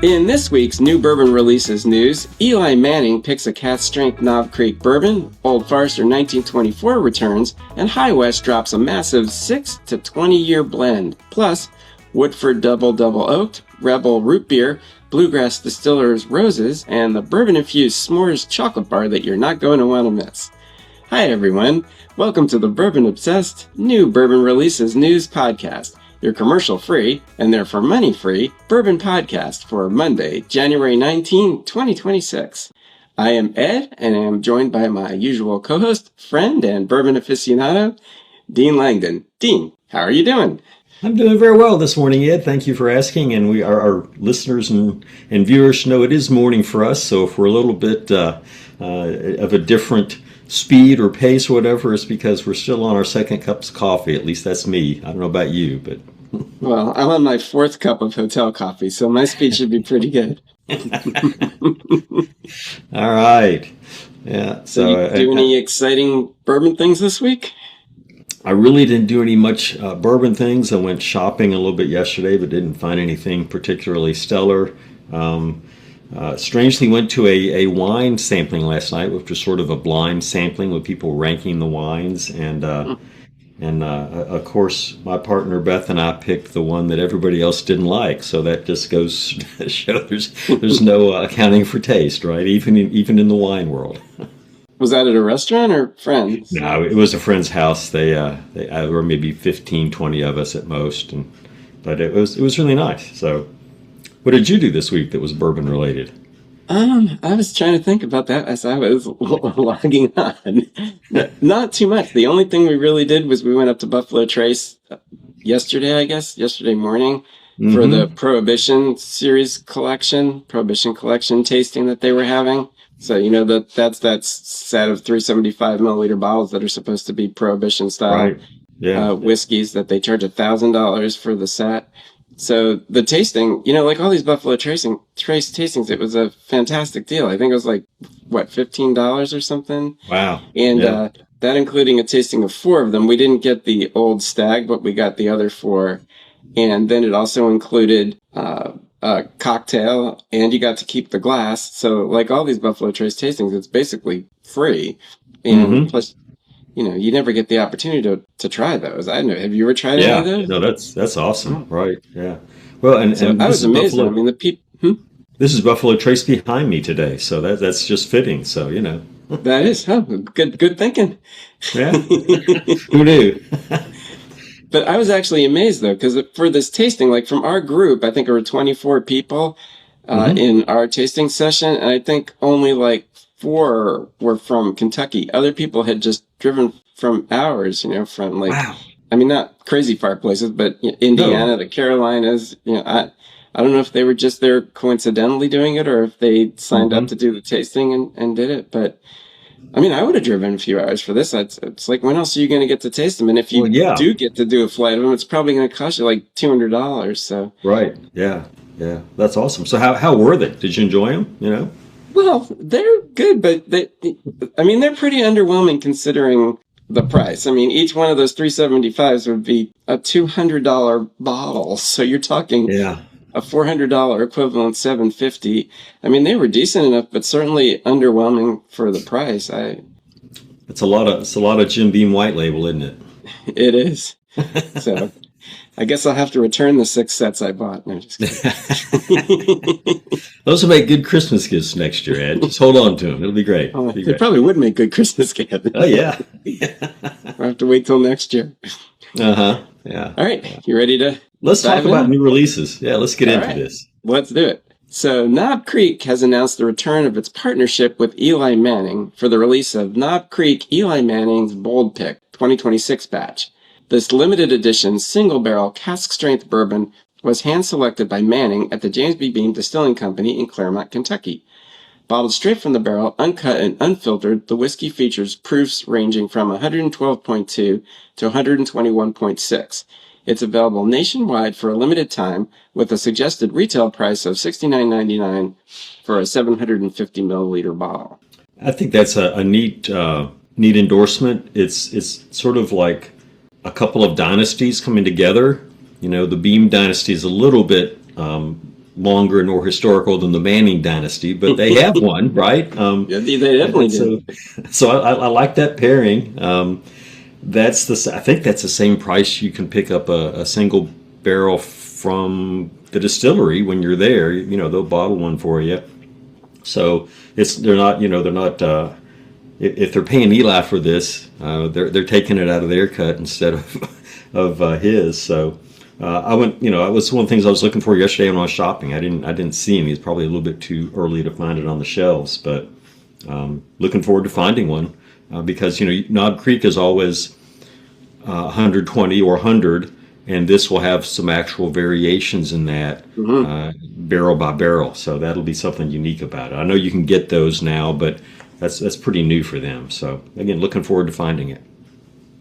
In this week's New Bourbon Releases news, Eli Manning picks a cask strength Knob Creek Bourbon, Old Forester 1924 returns, and High West drops a massive 6 to 20 year blend. Plus, Woodford Double Double Oaked, Rebel Root Beer, Bluegrass Distillers Roses, and the bourbon-infused s'mores chocolate bar that you're not going to want to miss. Hi everyone, welcome to the Bourbon Obsessed New Bourbon Releases news podcast, your commercial-free, and therefore money-free, bourbon podcast for Monday, January 19, 2026. I am Ed, and I am joined by my usual co-host, friend, and bourbon aficionado, Dean Langdon. Dean, how are you doing? I'm doing very well this morning, Ed. Thank you for asking, and our listeners and viewers know it is morning for us, so if we're a little bit of a different speed or pace or whatever, it's because we're still on our second cups of coffee. At least that's me. I don't know about you, but... Well, I'm on my fourth cup of hotel coffee, so my speed should be pretty good. All right. Yeah. So you do any exciting bourbon things this week? I really didn't do any much bourbon things. I went shopping a little bit yesterday, but didn't find anything particularly stellar. Strangely went to a wine sampling last night, which was sort of a blind sampling with people ranking the wines. And of course, my partner Beth and I picked the one that everybody else didn't like. So that just goes to show there's no accounting for taste, right? Even in the wine world. Was that at a restaurant or friends? No, it was a friend's house. They were maybe 15, 20 of us at most, but it was really nice. So, what did you do this week that was bourbon related? I was trying to think about that as I was logging on. Not too much. The only thing we really did was we went up to Buffalo Trace yesterday morning, for the Prohibition Collection tasting that they were having. So, that's that set of 375 milliliter bottles that are supposed to be Prohibition style, right. Yeah. Whiskeys that they charge $1,000 for the set. So the tasting, like all these Buffalo Trace tastings, it was a fantastic deal. I think it was like, $15 or something? Wow. And that including a tasting of 4 of them. We didn't get the Old Stag, but we got the other 4. And then it also included a cocktail, and you got to keep the glass. So like all these Buffalo Trace tastings, it's basically free. And plus, you never get the opportunity to try those. I don't know. Have you ever tried any of those? No, that's awesome. Right. Yeah. Well, and I was amazed. Buffalo, I mean, the people. This is Buffalo Trace behind me today, so that's just fitting. So That is good thinking. Yeah. Who knew? But I was actually amazed, though, because for this tasting, like from our group, I think there were 24 people in our tasting session, and I think only like 4 were from Kentucky. Other people had just driven from hours, from like, wow. I mean, not crazy far places, but Indiana, the Carolinas. I don't know if they were just there coincidentally doing it or if they signed up to do the tasting and did it, but... I mean, I would have driven a few hours for this. It's like, when else are you going to get to taste them? And if you do get to do a flight of them, it's probably going to cost you like $200. So right, yeah, that's awesome. So how were they? Did you enjoy them? Well, they're good, but they're pretty underwhelming considering the price. I mean, each one of those 375s would be a $200 bottle. So you're talking a $400 equivalent, $750. I mean, they were decent enough, but certainly underwhelming for the price. It's a lot of Jim Beam White Label, isn't it? It is. So I guess I'll have to return the 6 sets I bought. No, just kidding. Those will make good Christmas gifts next year, Ed. Just hold on to them. It'll be great. They probably would make good Christmas gifts. Oh, yeah. I'll have to wait till next year. Uh-huh. Yeah. All right. You ready to... Let's talk about new releases. Yeah, let's get into this. Let's do it. So Knob Creek has announced the return of its partnership with Eli Manning for the release of Knob Creek Eli Manning's Bold Pick 2026 batch. This limited edition single barrel cask strength bourbon was hand selected by Manning at the James B. Beam Distilling Company in Claremont, Kentucky. Bottled straight from the barrel, uncut and unfiltered, the whiskey features proofs ranging from 112.2 to 121.6. It's available nationwide for a limited time with a suggested retail price of $69.99 for a 750 milliliter bottle. I think that's a neat endorsement. It's sort of like a couple of dynasties coming together. The Beam dynasty is a little bit longer and more historical than the Manning dynasty, but they have one, right? Yeah, they definitely do. So I like that pairing. I think that's the same price you can pick up a single barrel from the distillery when you're there. They'll bottle one for you. So they're not if they're paying Eli for this, they're taking it out of their cut instead of his. So I went. It was one of the things I was looking for yesterday when I was shopping. I didn't see him. He's probably a little bit too early to find it on the shelves, but looking forward to finding one because Knob Creek is always 120 or 100. And this will have some actual variations in that barrel by barrel. So that'll be something unique about it. I know you can get those now, but that's pretty new for them. So again, looking forward to finding it.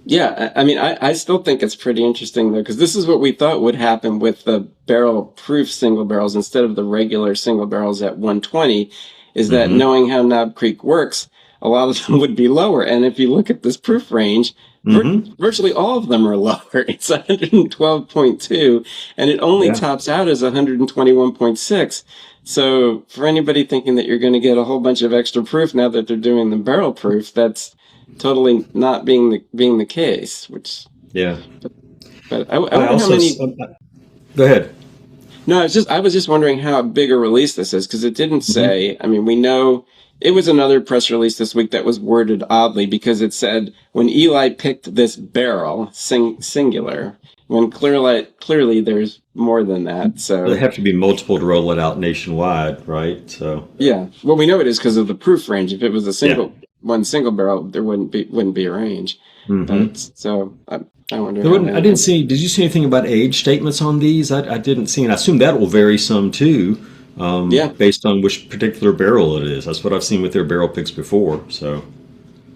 Yeah, I mean, I still think it's pretty interesting, though, because this is what we thought would happen with the barrel-proof single barrels instead of the regular single barrels at 120, is that knowing how Knob Creek works, a lot of them would be lower. And if you look at this proof range, virtually all of them are lower. It's 112.2, and it only tops out as 121.6. So for anybody thinking that you're going to get a whole bunch of extra proof now that they're doing the barrel proof, that's totally not being the case. Which but I wonder how many. Go ahead. No, I was just wondering how big a release this is, because it didn't say. I mean, we know. It was another press release this week that was worded oddly because it said, when Eli picked this barrel, singular, when clearly there's more than that. So there have to be multiple to roll it out nationwide, right? So yeah, well, we know it is because of the proof range. If it was a single barrel, there wouldn't be a range. But, so I wonder. I didn't see. Did you see anything about age statements on these? I didn't see, and I assume that will vary some too. Based on which particular barrel it is. That's what I've seen with their barrel picks before. So,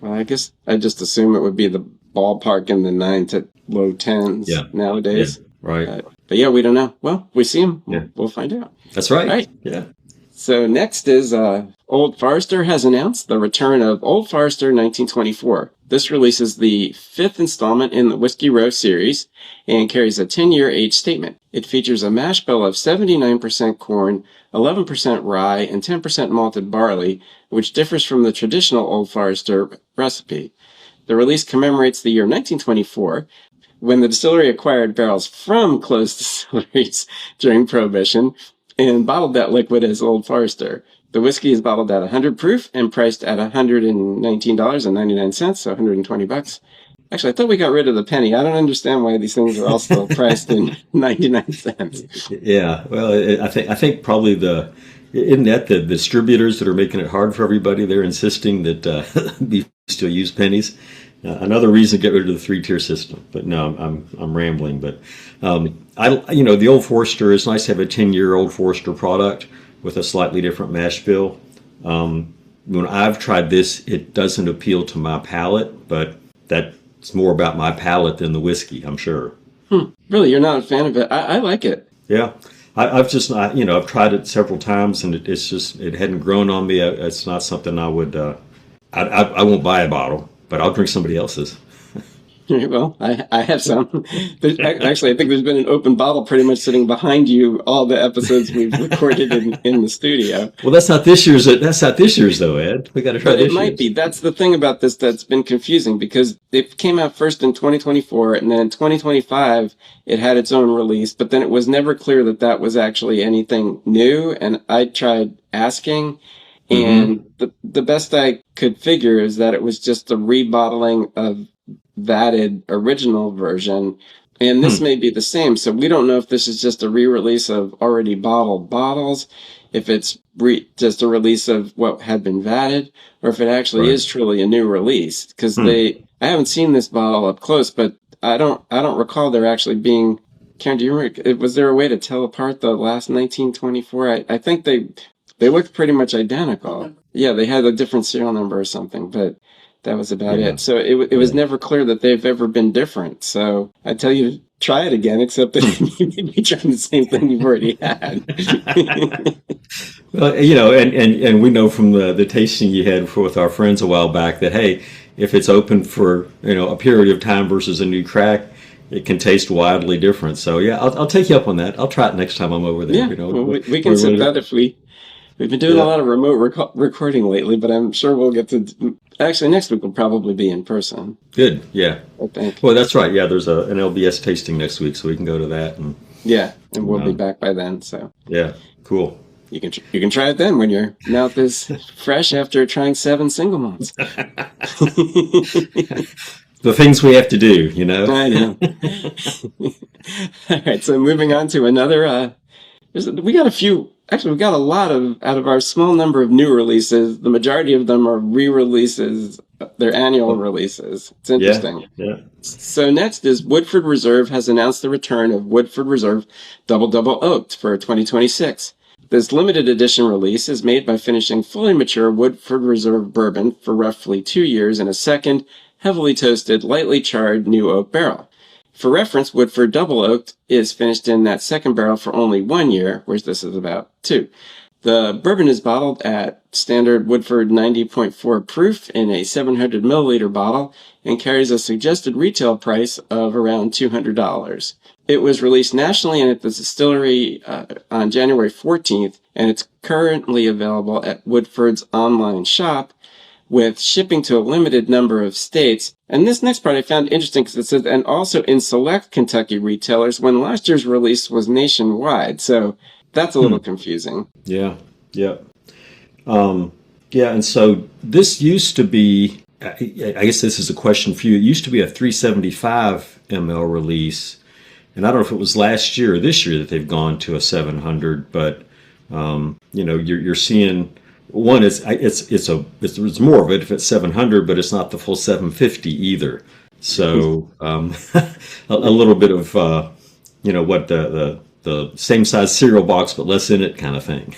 well, I guess I just assume it would be the ballpark in the 9 to low 10s nowadays. Yeah, right. But yeah, we don't know. Well, we see them. Yeah. We'll find out. That's right. All right. Yeah. So next is Old Forester has announced the return of Old Forester 1924. This releases the 5th installment in the Whiskey Row series and carries a 10-year age statement. It features a mash bill of 79% corn, 11% rye, and 10% malted barley, which differs from the traditional Old Forester recipe. The release commemorates the year 1924, when the distillery acquired barrels from closed distilleries during Prohibition and bottled that liquid as Old Forester. The whiskey is bottled at 100 proof and priced at $119.99, so $120. Actually, I thought we got rid of the penny. I don't understand why these things are all still priced in 99 cents. Yeah, well, I think probably isn't that the distributors that are making it hard for everybody? They're insisting that we still use pennies. Another reason to get rid of the 3-tier system. But no, I'm rambling. But the Old Forester, is nice to have a 10-year Old Forester product with a slightly different mash bill. When I've tried this, it doesn't appeal to my palate, but that's more about my palate than the whiskey, I'm sure. Really, you're not a fan of it? I like it. Yeah, I've tried it several times, and it hadn't grown on me. It's not something I would. I won't buy a bottle, but I'll drink somebody else's. Well, I have some. Actually, I think there's been an open bottle pretty much sitting behind you all the episodes we've recorded in the studio. Well, that's not this year's though, Ed. We got to try this year's. It might be. That's the thing about this that's been confusing, because it came out first in 2024, and then in 2025 it had its own release, but then it was never clear that was actually anything new, and I tried asking, and the best I could figure is that it was just a rebottling of vatted original version, and this may be the same. So we don't know if this is just a re-release of already bottled bottles, if it's just a release of what had been vatted, or if it actually is truly a new release. Because I haven't seen this bottle up close, but I don't recall there actually being. Karen, do you remember? Was there a way to tell apart the last 1924? I think they looked pretty much identical. Yeah, they had a different serial number or something, but that was about it. So it was never clear that they've ever been different. So I tell you to try it again, except that you may be trying the same thing you've already had. Well, and we know from the tasting you had with our friends a while back that, hey, if it's open for a period of time versus a new crack, it can taste wildly different. So yeah, I'll take you up on that. I'll try it next time I'm over there. Yeah, well, we can set that if we've been doing a Yeah, lot of remote recording lately, but I'm sure we'll get to. Actually, next week will probably be in person, good. Yeah. I think. Well, that's right. Yeah, there's an LBS tasting next week, so we can go to that. And Yeah, and we'll be um, back by then, so yeah, cool. you can try it then when your mouth is fresh after trying 7 single malts. The things we have to do, you know. I know. All right, so moving on to another. We got a few. Actually, we got a lot of out of our small number of new releases. The majority of them are re-releases. They're annual releases. It's Yeah, interesting. yeah. So next is Woodford Reserve has announced the return of Woodford Reserve Double Double Oaked for 2026. This limited edition release is made by finishing fully mature Woodford Reserve bourbon for roughly 2 years in a second, heavily toasted, lightly charred new oak barrel. For reference, Woodford Double Oaked is finished in that second barrel for only 1 year, whereas this is about 2. The bourbon is bottled at standard Woodford 90.4 proof in a 700 milliliter bottle and carries a suggested retail price of around $200. It was released nationally and at the distillery on January 14th, and it's currently available at Woodford's online shop with shipping to a limited number of states. And this next part I found interesting because it says, and also in select Kentucky retailers when last year's release was nationwide. So that's a little confusing. Yeah, yeah. Yeah, and so this used to be, I guess this is a question for you. It used to be a 375 ml release. And I don't know if it was last year or this year that they've gone to a 700, but, you're seeing, one, it's more of it if it's 700, but it's not the full 750 either. So a little bit of, the same size cereal box, but less in it kind of thing.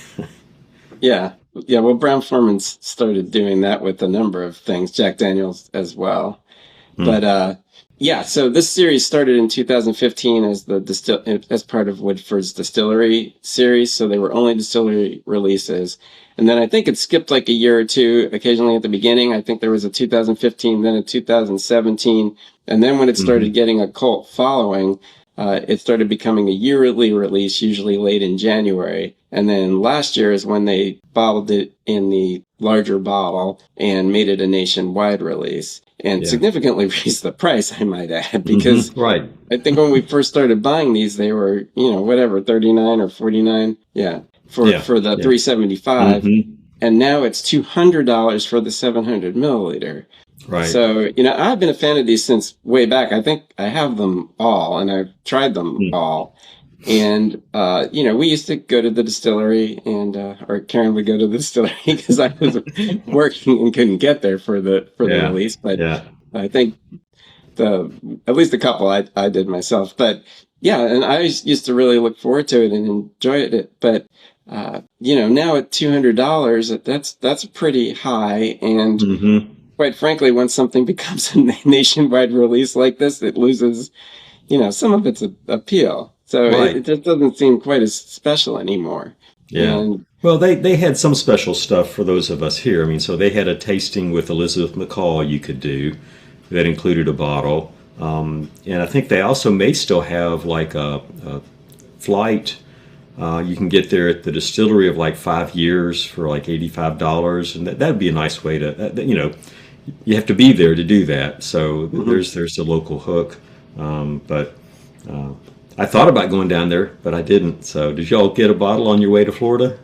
Yeah. Yeah. Well, Brown-Forman's started doing that with a number of things, Jack Daniels as well. But, yeah, so this series started in 2015 as part of Woodford's distillery series. So they were only distillery releases. And then I think it skipped like a year or two occasionally at the beginning. I think there was a 2015, then a 2017. And then when it started getting a cult following, it started becoming a yearly release, usually late in January. And then last year is when they bottled it in the larger bottle and made it a nationwide release. And significantly raised the price, I might add, because right. I think when we first started buying these, they were, 39 or 49. Yeah. For the 375. And now it's $200 for the 700 milliliter. Right. So, I've been a fan of these since way back. I think I have them all and I've tried them all. And, we used to go to the distillery and, or Karen would go to the distillery because I was working and couldn't get there for the release. But I think at least a couple I did myself. But yeah, and I used to really look forward to it and enjoy it. But, now at $200, that's pretty high. And quite frankly, when something becomes a nationwide release like this, it loses, some of its appeal. So it just doesn't seem quite as special anymore. Yeah. And, well, they had some special stuff for those of us here. I mean, so they had a tasting with Elizabeth McCall you could do that included a bottle. And I think they also may still have like a flight you can get there at the distillery of like 5 years for like $85. And that'd be a nice way to, you have to be there to do that. So there's the local hook. But I thought about going down there, but I didn't. So did y'all get a bottle on your way to Florida?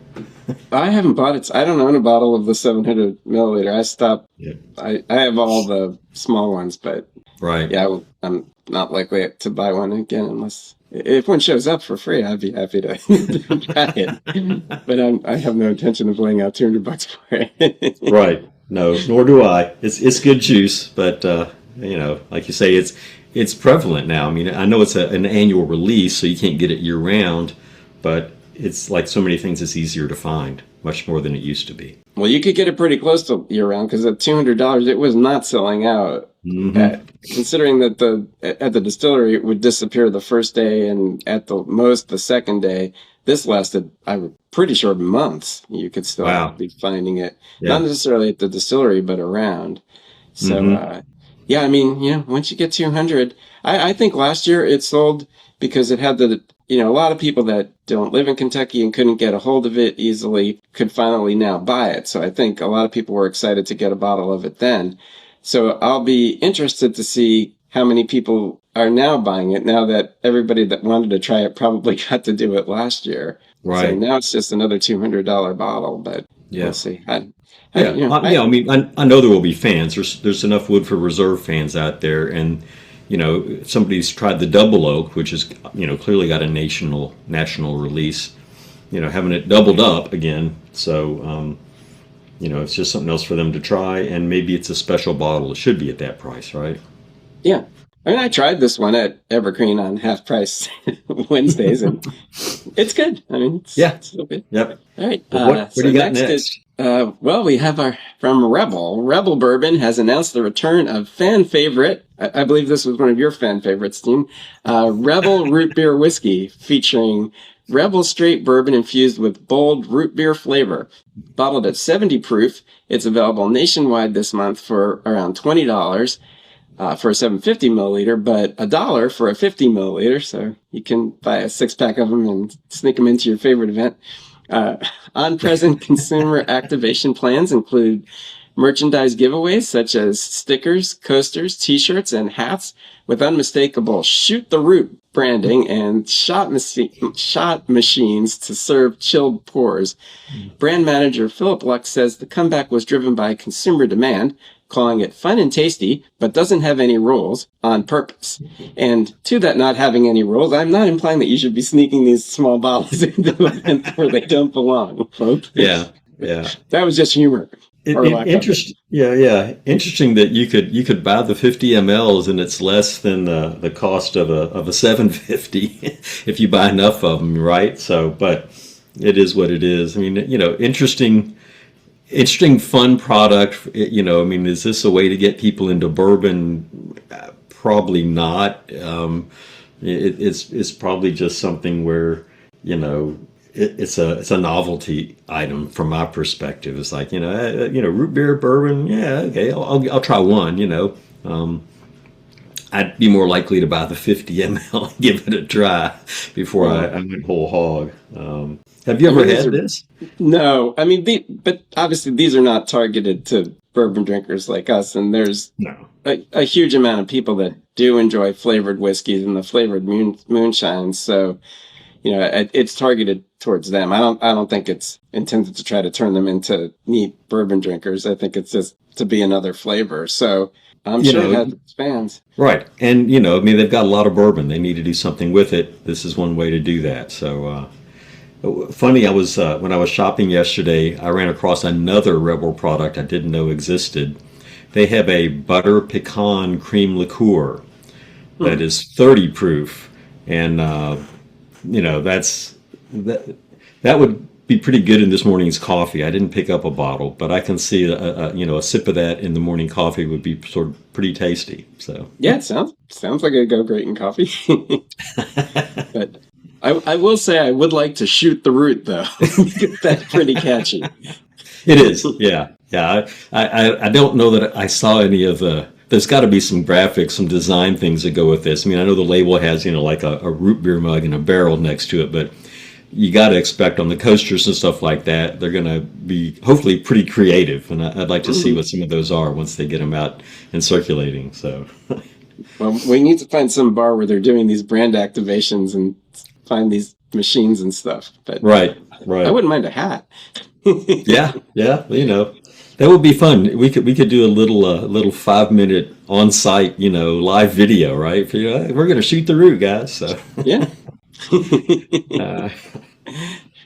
I haven't bought it. I don't own a bottle of the 700 milliliter. I stopped. Yeah. I have all the small ones, but yeah, I'm not likely to buy one again unless if one shows up for free. I'd be happy to try it. But I have no intention of laying out $200 for it. Right. No, nor do I. It's good juice, but like you say, it's prevalent now. I mean, I know it's an annual release, so you can't get it year round, but it's like so many things, it's easier to find, much more than it used to be. Well, you could get it pretty close to year round because at $200, it was not selling out. Considering that at the distillery it would disappear the first day and at the most the second day, this lasted, I'm pretty sure, months. You could still be finding it, not necessarily at the distillery, but around. So, Yeah, I mean, once you get 200, I think last year it sold because it had a lot of people that don't live in Kentucky and couldn't get a hold of it easily could finally now buy it. So I think a lot of people were excited to get a bottle of it then. So I'll be interested to see how many people are now buying it now that everybody that wanted to try it probably got to do it last year. So Right. now it's just another $200 bottle, but we'll Yeah. see. Yeah. Yeah. I mean, I know there will be fans. There's enough Woodford Reserve fans out there, and if somebody's tried the Double Oak, which is clearly got a national release. Having it doubled up again, so it's just something else for them to try, and maybe it's a special bottle. It should be at that price, right? Yeah. I mean, I tried this one at Evergreen on half price Wednesdays, and it's good. I mean, Yeah. it's still good. Yep. All right. Well, what do you got next next? well, we have our from Rebel. Rebel Bourbon has announced the return of fan favorite. I believe this was one of your fan favorites, Dean. Rebel Root Beer Whiskey, featuring Rebel straight bourbon infused with bold root beer flavor. Bottled at 70 proof, it's available nationwide this month for around $20. For a 750 milliliter, but $1 for a 50 milliliter. So you can buy a 6-pack of them and sneak them into your favorite event. On-present consumer activation plans include merchandise giveaways such as stickers, coasters, t-shirts, and hats with unmistakable Shoot the Root branding and shot machines to serve chilled pours. Brand manager Philip Luck says the comeback was driven by consumer demand, calling it fun and tasty, but doesn't have any rules on purpose. And to that not having any rules, I'm not implying that you should be sneaking these small bottles into events where they don't belong, folks. Yeah. Yeah. That was just humor. Interesting. Yeah. Interesting that you could buy the 50 mLs and it's less than the cost of a 750 if you buy enough of them, right? So, but it is what it is. I mean, interesting, fun product. I mean, is this a way to get people into bourbon? Probably not. It's probably just something where it's a novelty item from my perspective. It's like root beer bourbon. Yeah, okay, I'll try one. I'd be more likely to buy the 50 ml and give it a try before I went whole hog. Have you ever had this? No, I mean, but obviously these are not targeted to bourbon drinkers like us, and there's a huge amount of people that do enjoy flavored whiskeys and the flavored moonshines. So, it's targeted towards them. I don't think it's intended to try to turn them into neat bourbon drinkers. I think it's just to be another flavor. So I'm sure it has its fans. Right. And, I mean, they've got a lot of bourbon. They need to do something with it. This is one way to do that. So, funny, I was when I was shopping yesterday, I ran across another Rebel product I didn't know existed. They have a butter pecan cream liqueur that is 30 proof, and that would be pretty good in this morning's coffee. I didn't pick up a bottle, but I can see a sip of that in the morning coffee would be sort of pretty tasty. So yeah, it sounds like it'd go great in coffee. But I will say I would like to Shoot the Root, though. That's pretty catchy. It is, yeah. I don't know that I saw any of the. There's got to be some graphics, some design things that go with this. I mean, I know the label has like a root beer mug and a barrel next to it, but you got to expect on the coasters and stuff like that, they're going to be hopefully pretty creative, and I'd like to see what some of those are once they get them out and circulating. So, well, we need to find some bar where they're doing these brand activations and find these machines and stuff. But right. I wouldn't mind a hat. yeah. That would be fun. We could do a little 5-minute on-site live video, right? We're going to shoot the root, guys. So yeah. All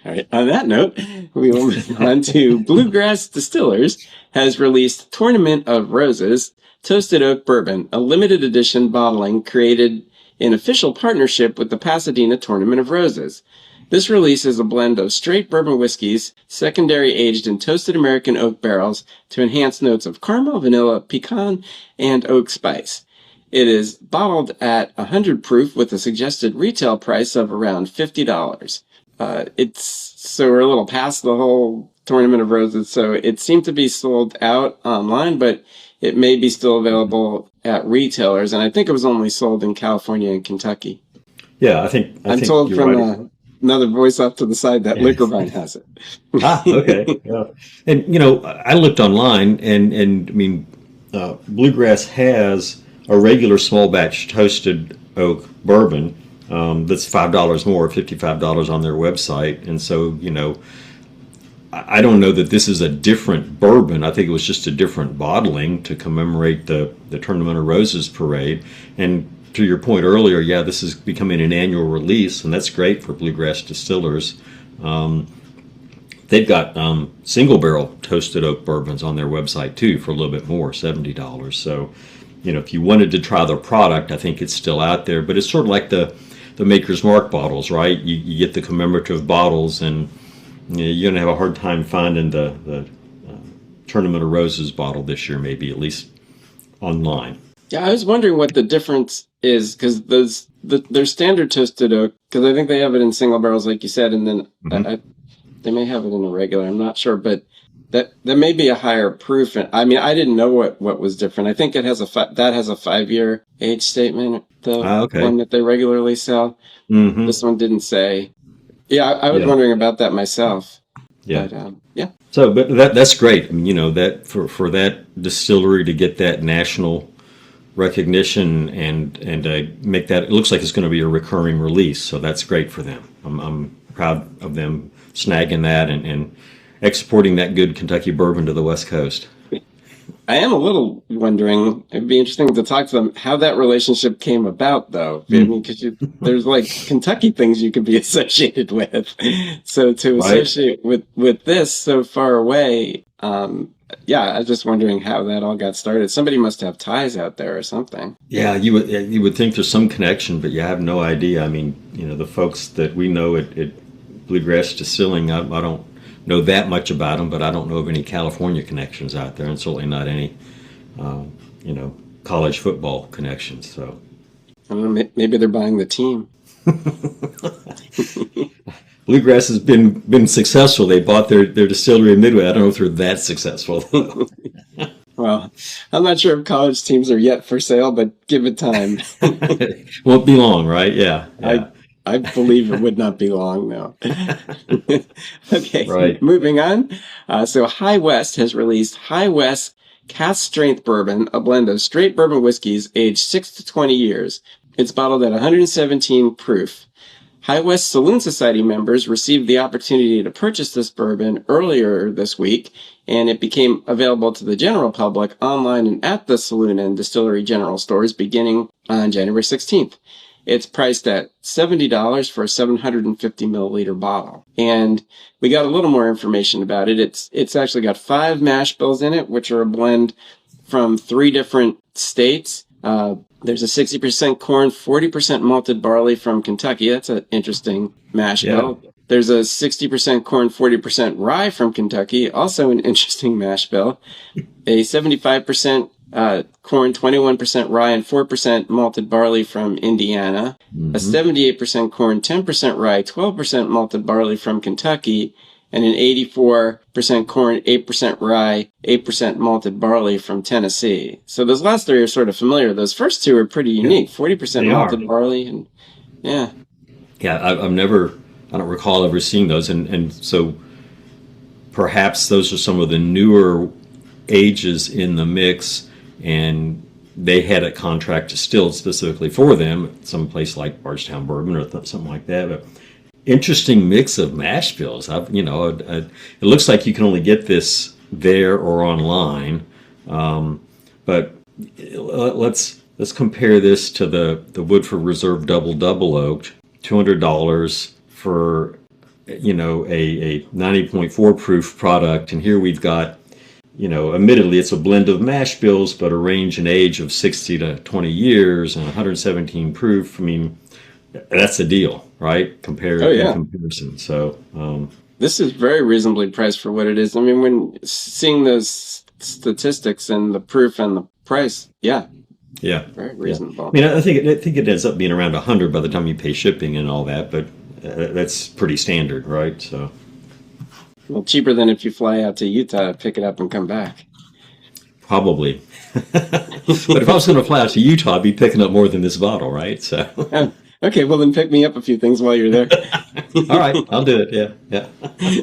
right. On that note, we will move on to Bluegrass Distillers has released Tournament of Roses Toasted Oak Bourbon, a limited edition bottling created in official partnership with the Pasadena Tournament of Roses. This release is a blend of straight bourbon whiskeys, secondary aged in toasted American oak barrels to enhance notes of caramel, vanilla, pecan, and oak spice. It is bottled at 100 proof with a suggested retail price of around $50. So we're a little past the whole Tournament of Roses, so it seemed to be sold out online, but it may be still available at retailers, and I think it was only sold in California and Kentucky. Yeah, I think I'm told you're from right. another voice off to the side that Liquor Vine has it. Okay. Yeah. And I looked online, and I mean, Bluegrass has a regular small batch toasted oak bourbon that's $5 more, $55 on their website, and so I don't know that this is a different bourbon. I think it was just a different bottling to commemorate the Tournament of Roses parade. And to your point earlier, yeah, this is becoming an annual release, and that's great for Bluegrass Distillers. They've got single barrel toasted oak bourbons on their website too for a little bit more, $70. So, if you wanted to try their product, I think it's still out there. But it's sort of like the Maker's Mark bottles, right? You get the commemorative bottles, and you're going to have a hard time finding the Tournament of Roses bottle this year, maybe, at least online. Yeah, I was wondering what the difference is, because their standard toasted oak, because I think they have it in single barrels, like you said, and then they may have it in a regular. I'm not sure, but that may be a higher proof. I mean, I didn't know what was different. I think it has that has a 5-year age statement, the one that they regularly sell. Mm-hmm. This one didn't say. Yeah, I was wondering about that myself. Yeah. But, yeah. So, but that's great. I mean, that for that distillery to get that national recognition and make that, it looks like it's going to be a recurring release. So that's great for them. I'm proud of them snagging that and exporting that good Kentucky bourbon to the West Coast. I am a little wondering, it'd be interesting to talk to them, how that relationship came about, though. I mean, because there's like Kentucky things you could be associated with. So to associate with this so far away, yeah, I was just wondering how that all got started. Somebody must have ties out there or something. Yeah, you would think there's some connection, but you have no idea. I mean, the folks that we know at Bluegrass Distilling, I don't know that much about them, but I don't know of any California connections out there, and certainly not any, college football connections. So, I don't know, maybe they're buying the team. Bluegrass has been successful. They bought their distillery in Midway. I don't know if they're that successful. Well, I'm not sure if college teams are yet for sale, but give it time. Won't be long, right? Yeah. I believe it would not be long now. Okay, right. Moving on. So High West has released High West Cask Strength Bourbon, a blend of straight bourbon whiskeys aged 6 to 20 years. It's bottled at 117 proof. High West Saloon Society members received the opportunity to purchase this bourbon earlier this week, and it became available to the general public online and at the saloon and distillery general stores beginning on January 16th. It's priced at $70 for a 750 milliliter bottle. And we got a little more information about it. It's actually got 5 mash bills in it, which are a blend from 3 different states. There's a 60% corn, 40% malted barley from Kentucky. That's an interesting mash bill. There's a 60% corn, 40% rye from Kentucky. Also an interesting mash bill. A 75% corn, 21% rye, and 4% malted barley from Indiana. Mm-hmm. A 78% corn, 10% rye, 12% malted barley from Kentucky. And an 84% corn, 8% rye, 8% malted barley from Tennessee. So those last 3 are sort of familiar. Those first 2 are pretty unique. 40% malted barley, and yeah. Yeah, I don't recall ever seeing those, and so perhaps those are some of the newer ages in the mix, and they had a contract distilled specifically for them, someplace like Bardstown Bourbon or something like that. But interesting mix of mash bills. It looks like you can only get this there or online, but let's compare this to the Woodford Reserve Double Double Oaked, $200 for a 90.4 proof product, and here we've got, admittedly it's a blend of mash bills, but a range and age of 60 to 20 years and 117 proof. I mean, that's a deal, right? Comparison. So this is very reasonably priced for what it is. I mean, when seeing those statistics and the proof and the price, very reasonable. Yeah. I mean, I think it ends up being around $100 by the time you pay shipping and all that, but that's pretty standard, right? So, well, cheaper than if you fly out to Utah, pick it up, and come back. Probably. But if I was going to fly out to Utah, I'd be picking up more than this bottle, right? So, Okay, well then pick me up a few things while you're there. all right, I'll do it. Yeah, yeah.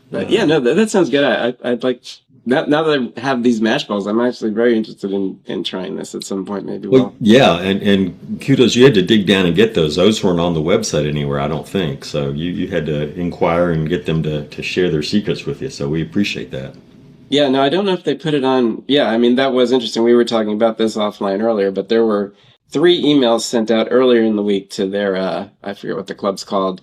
But yeah, no, that sounds good. I'd like that now that I have these mash balls. I'm actually very interested in trying this at some point. Maybe Well, yeah, and kudos, you had to dig down and get those. Those weren't on the website anywhere, I don't think. So you had to inquire and get them to share their secrets with you. So we appreciate that. Yeah, no, I don't know if they put it on. Yeah, I mean, that was interesting. We were talking about this offline earlier, but there were 3 emails sent out earlier in the week to their, I forget what the club's called.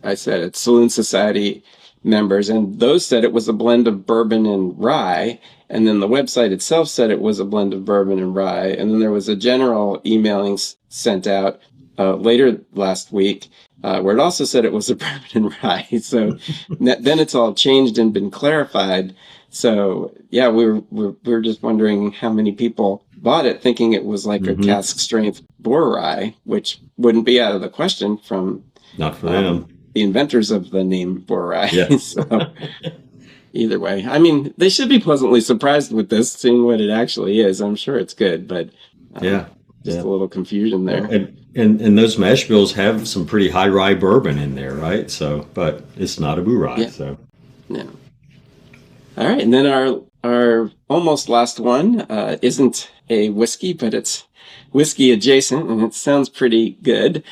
I said it's Saloon Society members, and those said it was a blend of bourbon and rye. And then the website itself said it was a blend of bourbon and rye. And then there was a general emailing sent out later last week where it also said it was a bourbon and rye. So then it's all changed and been clarified. So yeah, we were just wondering how many people bought it thinking it was like a cask strength Boer rye, which wouldn't be out of the question from Not for them. the inventors of the name Boer rye. Yeah. So either way, I mean, they should be pleasantly surprised with this, seeing what it actually is. I'm sure it's good, but Yeah. just a little confusion there. And those mash bills have some pretty high rye bourbon in there, right? So, but it's not a Boo rye. Yeah. So, No. All right, and then our almost last one isn't a whiskey, but it's whiskey adjacent, and it sounds pretty good.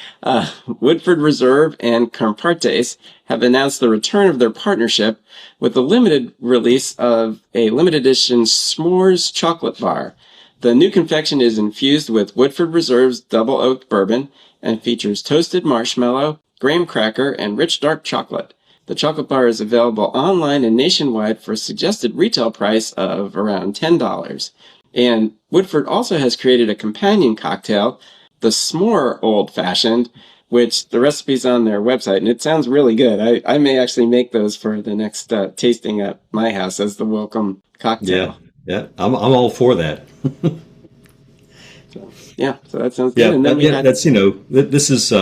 Woodford Reserve and Compartes have announced the return of their partnership with the limited release of a limited edition s'mores chocolate bar. The new confection is infused with Woodford Reserve's Double Oaked Bourbon and features toasted marshmallow, graham cracker, and rich dark chocolate. The chocolate bar is available online and nationwide for a suggested retail price of around $10. And Woodford also has created a companion cocktail, the S'more Old Fashioned, which the recipe's on their website, and it sounds really good. I may actually make those for the next tasting at my house as the welcome cocktail. yeah, I'm all for that. Yeah, so that sounds Yeah, good. And then that's, this is,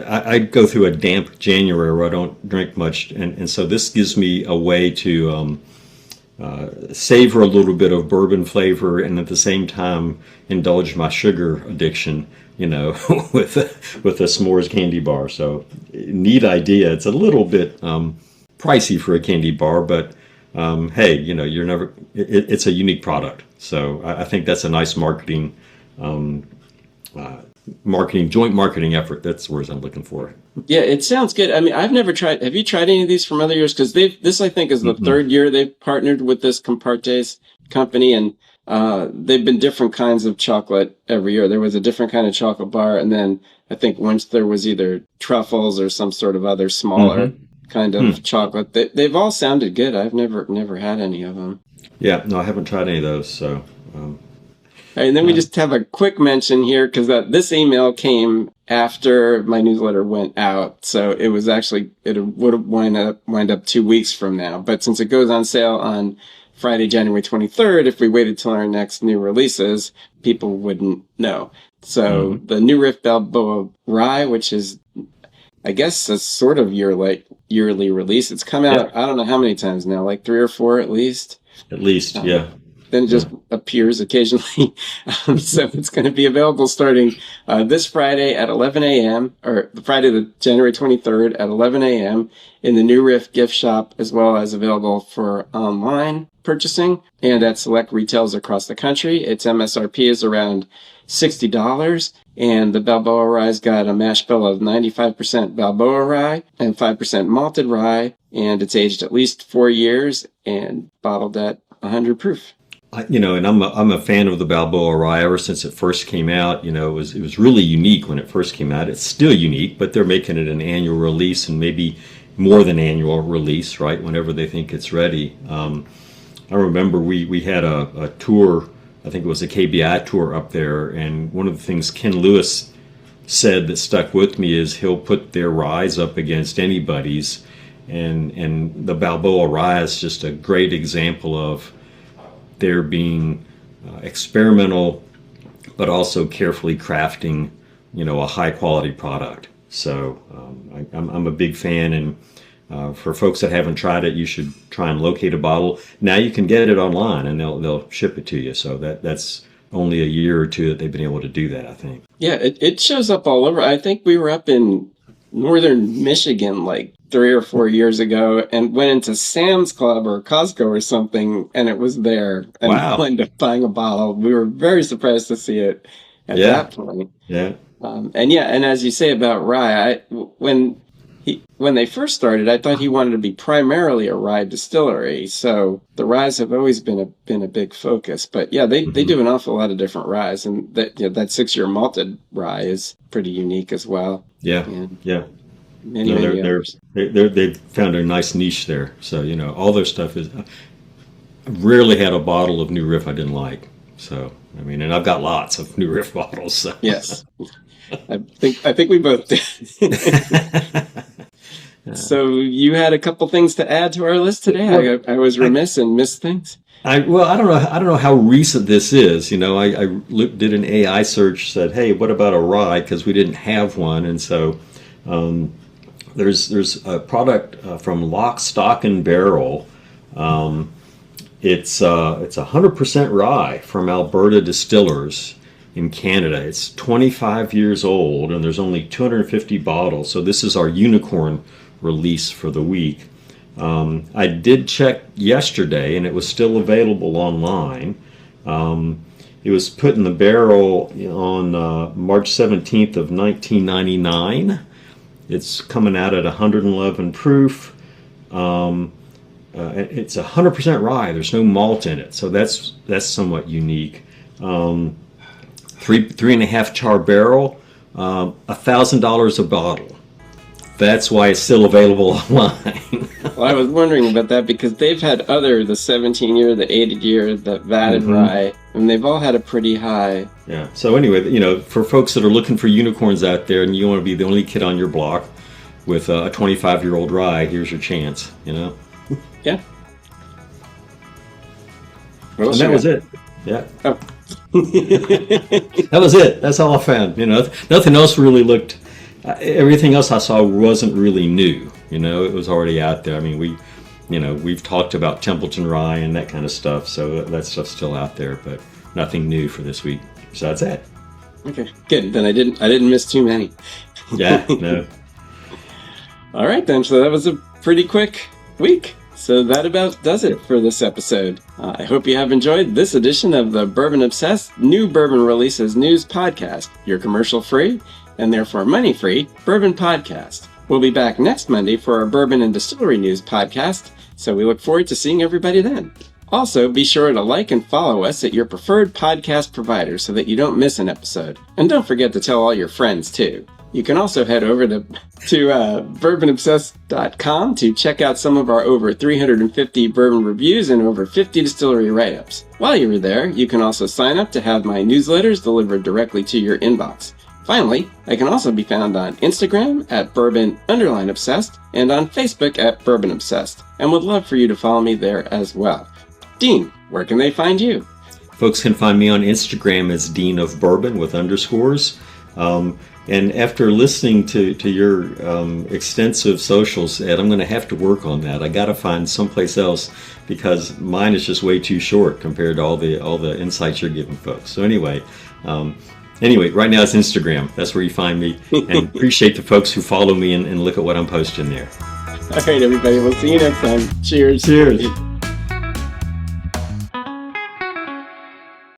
I go through a damp January where I don't drink much, and so this gives me a way to savor a little bit of bourbon flavor and at the same time indulge my sugar addiction, with a s'mores candy bar. So neat idea. It's a little bit pricey for a candy bar, but hey, you're never. It's a unique product. So I think that's a nice marketing joint marketing effort. That's the words I'm looking for. Yeah, it sounds good. I mean, I've never tried. Have you tried any of these from other years? Because this I think is the third year they've partnered with this Compartes company, and they've been different kinds of chocolate every year. There was a different kind of chocolate bar, and then I think once there was either truffles or some sort of other smaller kind of chocolate. They've all sounded good. I've never had any of them. Yeah, no, I haven't tried any of those. So. All right, and then we just have a quick mention here because this email came after my newsletter went out, so it was actually it would have wind up 2 weeks from now. But since it goes on sale on Friday, January 23rd, if we waited till our next new releases, people wouldn't know. So the new Riff Balboa Rye, which is I guess a sort of yearly release, it's come out I don't know how many times now, like 3 or 4 at least. At least, yeah. Then it just appears occasionally. So it's going to be available starting this Friday at 11 a.m. or Friday, the January 23rd at 11 a.m. in the New Riff gift shop, as well as available for online purchasing and at select retails across the country. Its MSRP is around $60, and the Balboa Rye's got a mash bill of 95% Balboa Rye and 5% malted rye, and it's aged at least 4 years and bottled at 100 proof. And I'm a fan of the Balboa Rye ever since it first came out. It was really unique when it first came out. It's still unique, but they're making it an annual release and maybe more than annual release, right? Whenever they think it's ready. I remember we had a tour. I think it was a KBI tour up there, and one of the things Ken Lewis said that stuck with me is he'll put their ryes up against anybody's, and the Balboa Rye is just a great example of there being experimental, but also carefully crafting, a high quality product. So I'm a big fan, and For folks that haven't tried it, you should try and locate a bottle. Now you can get it online, and they'll ship it to you. So that's only a year or two that they've been able to do that, I think. Yeah, it shows up all over. I think we were up in northern Michigan like 3 or 4 years ago and went into Sam's Club or Costco or something, and it was there. And Wow. we ended up buying a bottle. We were very surprised to see it at that point. Yeah. And as you say about rye, when they first started, I thought he wanted to be primarily a rye distillery. So the ryes have always been a big focus. But yeah, they do an awful lot of different ryes, and that 6-year malted rye is pretty unique as well. Yeah. And Yeah. many others. They've found a nice niche there. So, all their stuff is. I rarely had a bottle of New Riff I didn't like. So, and I've got lots of New Riff bottles. So. Yes. I think we both did. So you had a couple things to add to our list today. I was remiss and missed things. I don't know how recent this is. I did an AI search, said, hey, what about a rye? Because we didn't have one, and so there's a product from Lock, Stock and Barrel. It's 100% rye from Alberta Distillers in Canada. It's 25 years old, and there's only 250 bottles. So this is our unicorn release for the week. I did check yesterday, and it was still available online. It was put in the barrel on March 17th of 1999. It's coming out at 111 proof. It's 100% rye. There's no malt in it, so that's somewhat unique. 3.5 char barrel, $1,000 a bottle. That's why it's still available online. Well, I was wondering about that because they've had the 17-year, the 80-year, the vatted rye, and they've all had a pretty high. Yeah. So anyway, for folks that are looking for unicorns out there, and you want to be the only kid on your block with a 25-year-old rye, here's your chance. Yeah. And that was it. Yeah. Oh. That was it. That's all I found. Nothing else really looked. Everything else I saw wasn't really new. It was already out there. We've talked about Templeton rye and that kind of stuff, so that stuff's still out there, but nothing new for this week. So that's it. Okay, good. Then I didn't miss too many. Yeah. No. All right then. So that was a pretty quick week. So that about does it for this episode. I hope you have enjoyed this edition of the Bourbon Obsessed New Bourbon Releases News Podcast, your commercial-free and therefore money-free bourbon podcast. We'll be back next Monday for our Bourbon and Distillery News podcast, so we look forward to seeing everybody then. Also, be sure to like and follow us at your preferred podcast provider so that you don't miss an episode. And don't forget to tell all your friends, too. You can also head over to bourbonobsessed.com to check out some of our over 350 bourbon reviews and over 50 distillery write-ups. While you're there, you can also sign up to have my newsletters delivered directly to your inbox. Finally, I can also be found on Instagram at bourbon_obsessed and on Facebook at Bourbon Obsessed, and would love for you to follow me there as well. Dean, where can they find you? Folks can find me on Instagram as Dean of Bourbon with underscores. And after listening to your extensive socials, Ed, I'm going to have to work on that. I got to find someplace else because mine is just way too short compared to all the insights you're giving folks. So anyway, right now it's Instagram. That's where you find me. And appreciate the folks who follow me and look at what I'm posting there. All right, everybody. We'll see you next time. Cheers. Cheers.